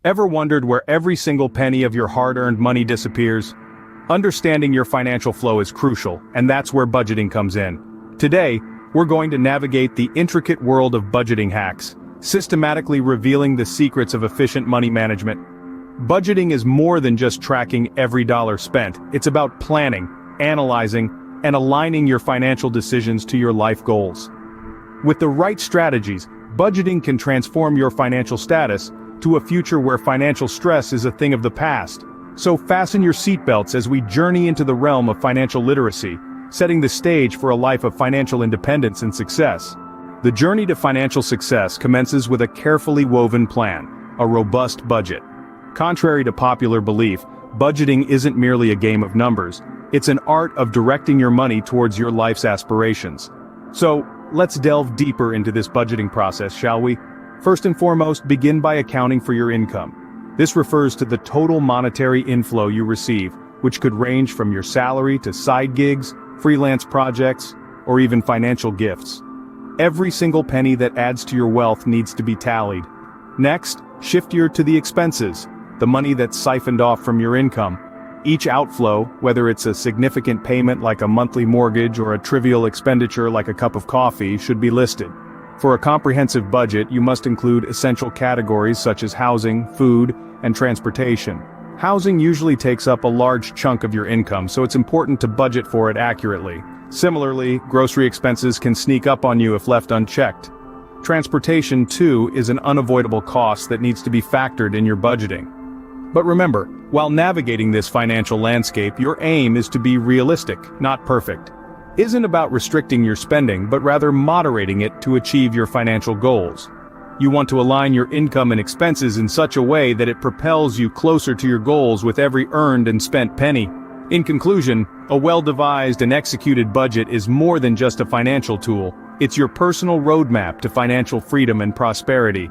Ever wondered where every single penny of your hard-earned money disappears? Understanding your financial flow is crucial, and that's where budgeting comes in. Today, we're going to navigate the intricate world of budgeting hacks, systematically revealing the secrets of efficient money management. Budgeting is more than just tracking every dollar spent. It's about planning, analyzing, and aligning your financial decisions to your life goals. With the right strategies, budgeting can transform your financial status to a future where financial stress is a thing of the past. So fasten your seatbelts as we journey into the realm of financial literacy, setting the stage for a life of financial independence and success. The journey to financial success commences with a carefully woven plan, a robust budget. Contrary to popular belief, budgeting isn't merely a game of numbers, it's an art of directing your money towards your life's aspirations. So, let's delve deeper into this budgeting process, shall we? First and foremost, begin by accounting for your income. This refers to the total monetary inflow you receive, which could range from your salary to side gigs, freelance projects, or even financial gifts. Every single penny that adds to your wealth needs to be tallied. Next, shift gear to the expenses, the money that's siphoned off from your income. Each outflow, whether it's a significant payment like a monthly mortgage or a trivial expenditure like a cup of coffee, should be listed. For a comprehensive budget, you must include essential categories such as housing, food, and transportation. Housing usually takes up a large chunk of your income, so it's important to budget for it accurately. Similarly, grocery expenses can sneak up on you if left unchecked. Transportation, too, is an unavoidable cost that needs to be factored in your budgeting. But remember, while navigating this financial landscape, your aim is to be realistic, not perfect. Isn't about restricting your spending, but rather moderating it to achieve your financial goals. You want to align your income and expenses in such a way that it propels you closer to your goals with every earned and spent penny. In conclusion, a well-devised and executed budget is more than just a financial tool. It's your personal roadmap to financial freedom and prosperity.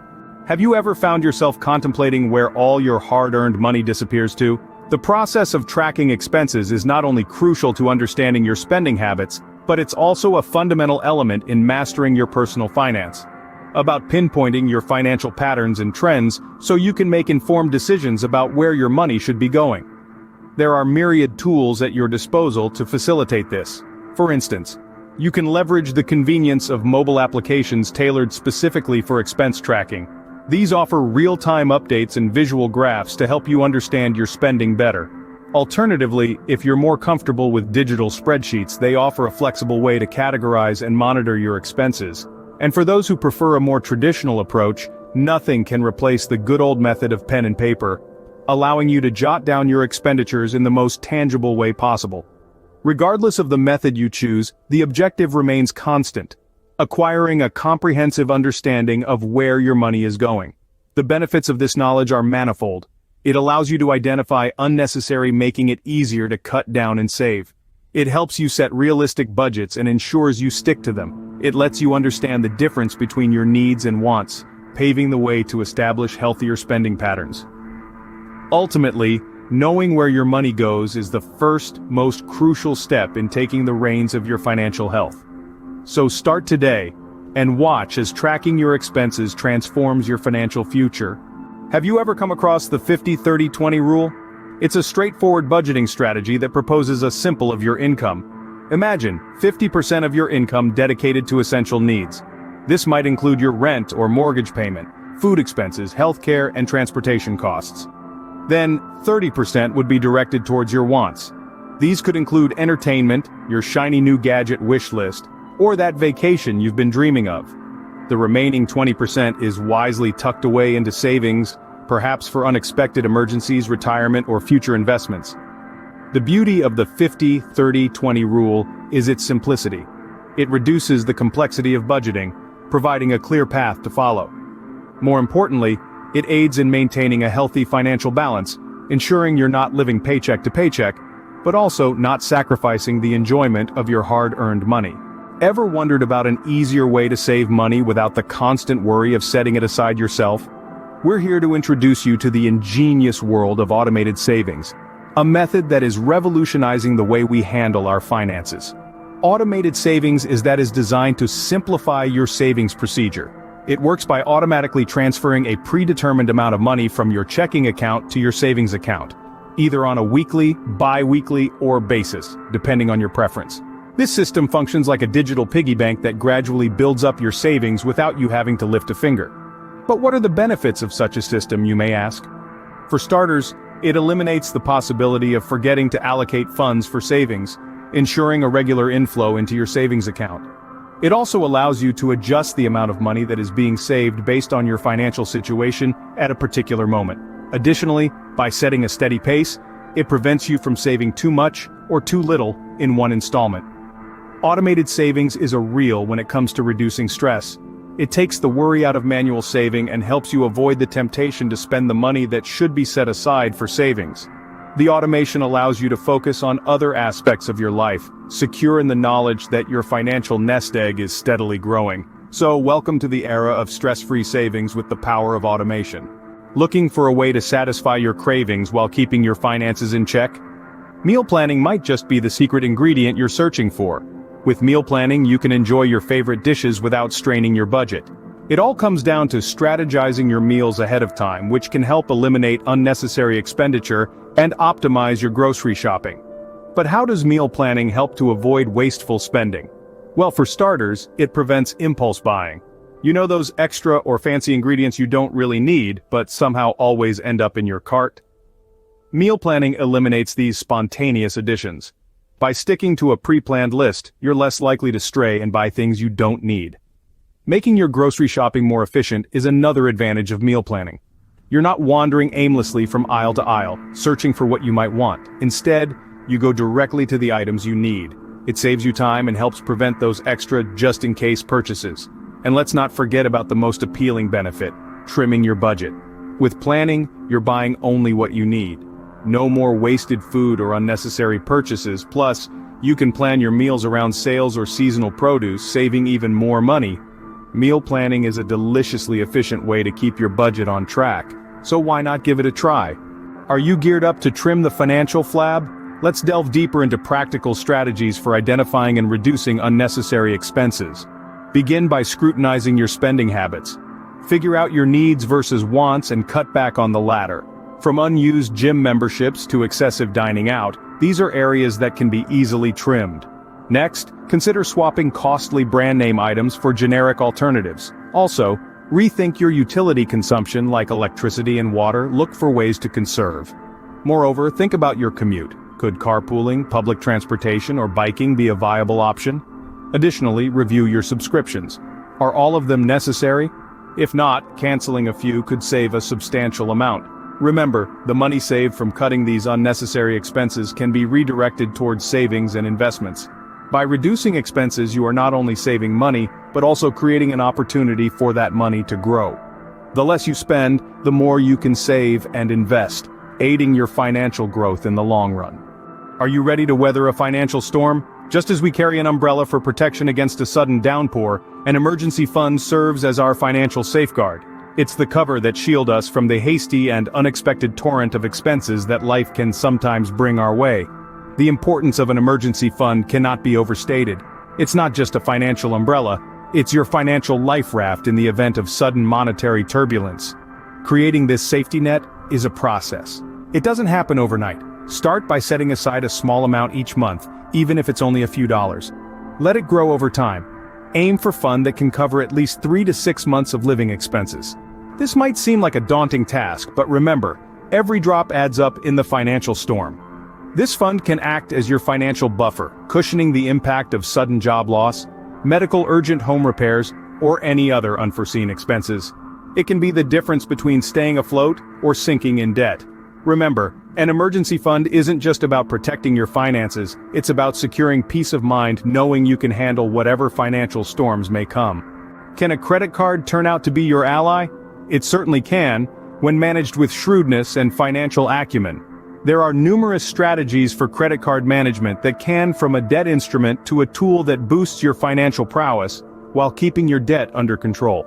Have you ever found yourself contemplating where all your hard-earned money disappears to? The process of tracking expenses is not only crucial to understanding your spending habits, but it's also a fundamental element in mastering your personal finance. About pinpointing your financial patterns and trends so you can make informed decisions about where your money should be going. There are myriad tools at your disposal to facilitate this. For instance, you can leverage the convenience of mobile applications tailored specifically for expense tracking. These offer real-time updates and visual graphs to help you understand your spending better. Alternatively, if you're more comfortable with digital spreadsheets, they offer a flexible way to categorize and monitor your expenses. And for those who prefer a more traditional approach, nothing can replace the good old method of pen and paper, allowing you to jot down your expenditures in the most tangible way possible. Regardless of the method you choose, the objective remains constant: acquiring a comprehensive understanding of where your money is going. The benefits of this knowledge are manifold. It allows you to identify unnecessary, making it easier to cut down and save. It helps you set realistic budgets and ensures you stick to them. It lets you understand the difference between your needs and wants, paving the way to establish healthier spending patterns. Ultimately, knowing where your money goes is the first, most crucial step in taking the reins of your financial health. So start today, and watch as tracking your expenses transforms your financial future. Have you ever come across the 50-30-20 rule? It's a straightforward budgeting strategy that proposes a simple of your income. Imagine 50% of your income dedicated to essential needs. This might include your rent or mortgage payment, food expenses, healthcare, and transportation costs. Then 30% would be directed towards your wants. These could include entertainment, your shiny new gadget wish list, or that vacation you've been dreaming of. The remaining 20% is wisely tucked away into savings, perhaps for unexpected emergencies, retirement, or future investments. The beauty of the 50-30-20 rule is its simplicity. It reduces the complexity of budgeting, providing a clear path to follow. More importantly, it aids in maintaining a healthy financial balance, ensuring you're not living paycheck to paycheck, but also not sacrificing the enjoyment of your hard-earned money. Ever wondered about an easier way to save money without the constant worry of setting it aside yourself? We're here to introduce you to the ingenious world of automated savings, a method that is revolutionizing the way we handle our finances. Automated savings is designed to simplify your savings procedure. It works by automatically transferring a predetermined amount of money from your checking account to your savings account, either on a weekly, bi-weekly, or basis, depending on your preference. This system functions like a digital piggy bank that gradually builds up your savings without you having to lift a finger. But what are the benefits of such a system, you may ask? For starters, it eliminates the possibility of forgetting to allocate funds for savings, ensuring a regular inflow into your savings account. It also allows you to adjust the amount of money that is being saved based on your financial situation at a particular moment. Additionally, by setting a steady pace, it prevents you from saving too much or too little in one installment. Automated savings is a real when it comes to reducing stress. It takes the worry out of manual saving and helps you avoid the temptation to spend the money that should be set aside for savings. The automation allows you to focus on other aspects of your life, secure in the knowledge that your financial nest egg is steadily growing. So, welcome to the era of stress-free savings with the power of automation. Looking for a way to satisfy your cravings while keeping your finances in check? Meal planning might just be the secret ingredient you're searching for. With meal planning, you can enjoy your favorite dishes without straining your budget. It all comes down to strategizing your meals ahead of time, which can help eliminate unnecessary expenditure and optimize your grocery shopping. But how does meal planning help to avoid wasteful spending? Well, for starters, it prevents impulse buying. You know those extra or fancy ingredients you don't really need, but somehow always end up in your cart? Meal planning eliminates these spontaneous additions. By sticking to a pre-planned list, you're less likely to stray and buy things you don't need. Making your grocery shopping more efficient is another advantage of meal planning. You're not wandering aimlessly from aisle to aisle, searching for what you might want. Instead, you go directly to the items you need. It saves you time and helps prevent those extra just-in-case purchases. And let's not forget about the most appealing benefit, trimming your budget. With planning, you're buying only what you need. No more wasted food or unnecessary purchases, plus, you can plan your meals around sales or seasonal produce, saving even more money. Meal planning is a deliciously efficient way to keep your budget on track, so why not give it a try? Are you geared up to trim the financial flab? Let's delve deeper into practical strategies for identifying and reducing unnecessary expenses. Begin by scrutinizing your spending habits. Figure out your needs versus wants and cut back on the latter. From unused gym memberships to excessive dining out, these are areas that can be easily trimmed. Next, consider swapping costly brand name items for generic alternatives. Also, rethink your utility consumption like electricity and water. Look for ways to conserve. Moreover, think about your commute. Could carpooling, public transportation, or biking be a viable option? Additionally, review your subscriptions. Are all of them necessary? If not, canceling a few could save a substantial amount. Remember, the money saved from cutting these unnecessary expenses can be redirected towards savings and investments. By reducing expenses, you are not only saving money, but also creating an opportunity for that money to grow. The less you spend, the more you can save and invest, aiding your financial growth in the long run. Are you ready to weather a financial storm? Just as we carry an umbrella for protection against a sudden downpour, an emergency fund serves as our financial safeguard. It's the cover that shields us from the hasty and unexpected torrent of expenses that life can sometimes bring our way. The importance of an emergency fund cannot be overstated. It's not just a financial umbrella, it's your financial life raft in the event of sudden monetary turbulence. Creating this safety net is a process. It doesn't happen overnight. Start by setting aside a small amount each month, even if it's only a few dollars. Let it grow over time. Aim for fund that can cover at least 3 to 6 months of living expenses. This might seem like a daunting task, but remember, every drop adds up in the financial storm. This fund can act as your financial buffer, cushioning the impact of sudden job loss, medical urgent home repairs, or any other unforeseen expenses. It can be the difference between staying afloat or sinking in debt. Remember, an emergency fund isn't just about protecting your finances, it's about securing peace of mind knowing you can handle whatever financial storms may come. Can a credit card turn out to be your ally? It certainly can, when managed with shrewdness and financial acumen. There are numerous strategies for credit card management that can from a debt instrument to a tool that boosts your financial prowess while keeping your debt under control.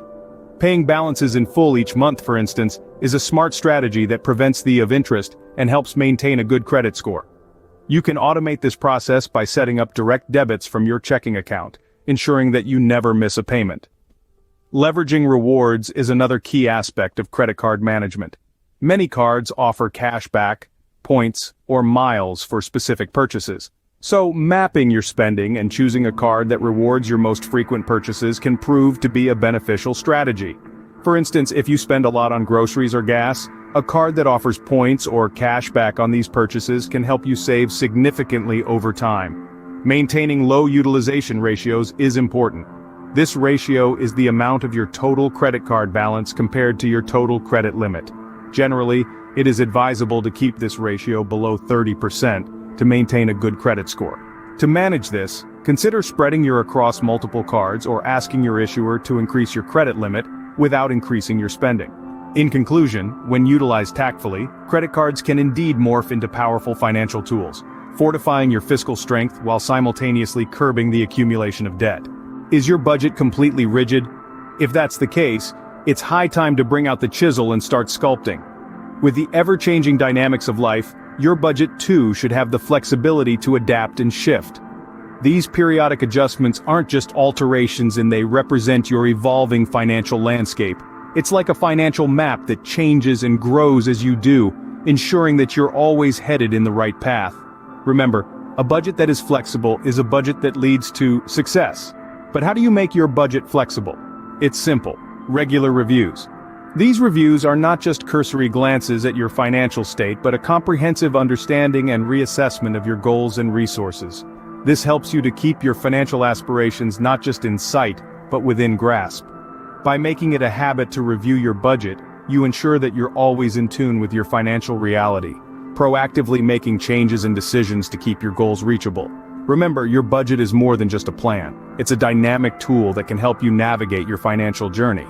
Paying balances in full each month, for instance, is a smart strategy that prevents the of interest and helps maintain a good credit score. You can automate this process by setting up direct debits from your checking account, ensuring that you never miss a payment. Leveraging rewards is another key aspect of credit card management. Many cards offer cash back, points, or miles for specific purchases. So, mapping your spending and choosing a card that rewards your most frequent purchases can prove to be a beneficial strategy. For instance, if you spend a lot on groceries or gas, a card that offers points or cash back on these purchases can help you save significantly over time. Maintaining low utilization ratios is important. This ratio is the amount of your total credit card balance compared to your total credit limit. Generally, it is advisable to keep this ratio below 30% to maintain a good credit score. To manage this, consider spreading your across multiple cards or asking your issuer to increase your credit limit without increasing your spending. In conclusion, when utilized tactfully, credit cards can indeed morph into powerful financial tools, fortifying your fiscal strength while simultaneously curbing the accumulation of debt. Is your budget completely rigid? If that's the case, it's high time to bring out the chisel and start sculpting. With the ever-changing dynamics of life, your budget too should have the flexibility to adapt and shift. These periodic adjustments aren't just alterations, and they represent your evolving financial landscape. It's like a financial map that changes and grows as you do, ensuring that you're always headed in the right path. Remember, a budget that is flexible is a budget that leads to success. But how do you make your budget flexible? It's simple: regular reviews. These reviews are not just cursory glances at your financial state, but a comprehensive understanding and reassessment of your goals and resources. This helps you to keep your financial aspirations not just in sight, but within grasp. By making it a habit to review your budget, you ensure that you're always in tune with your financial reality, proactively making changes and decisions to keep your goals reachable. Remember, your budget is more than just a plan. It's a dynamic tool that can help you navigate your financial journey.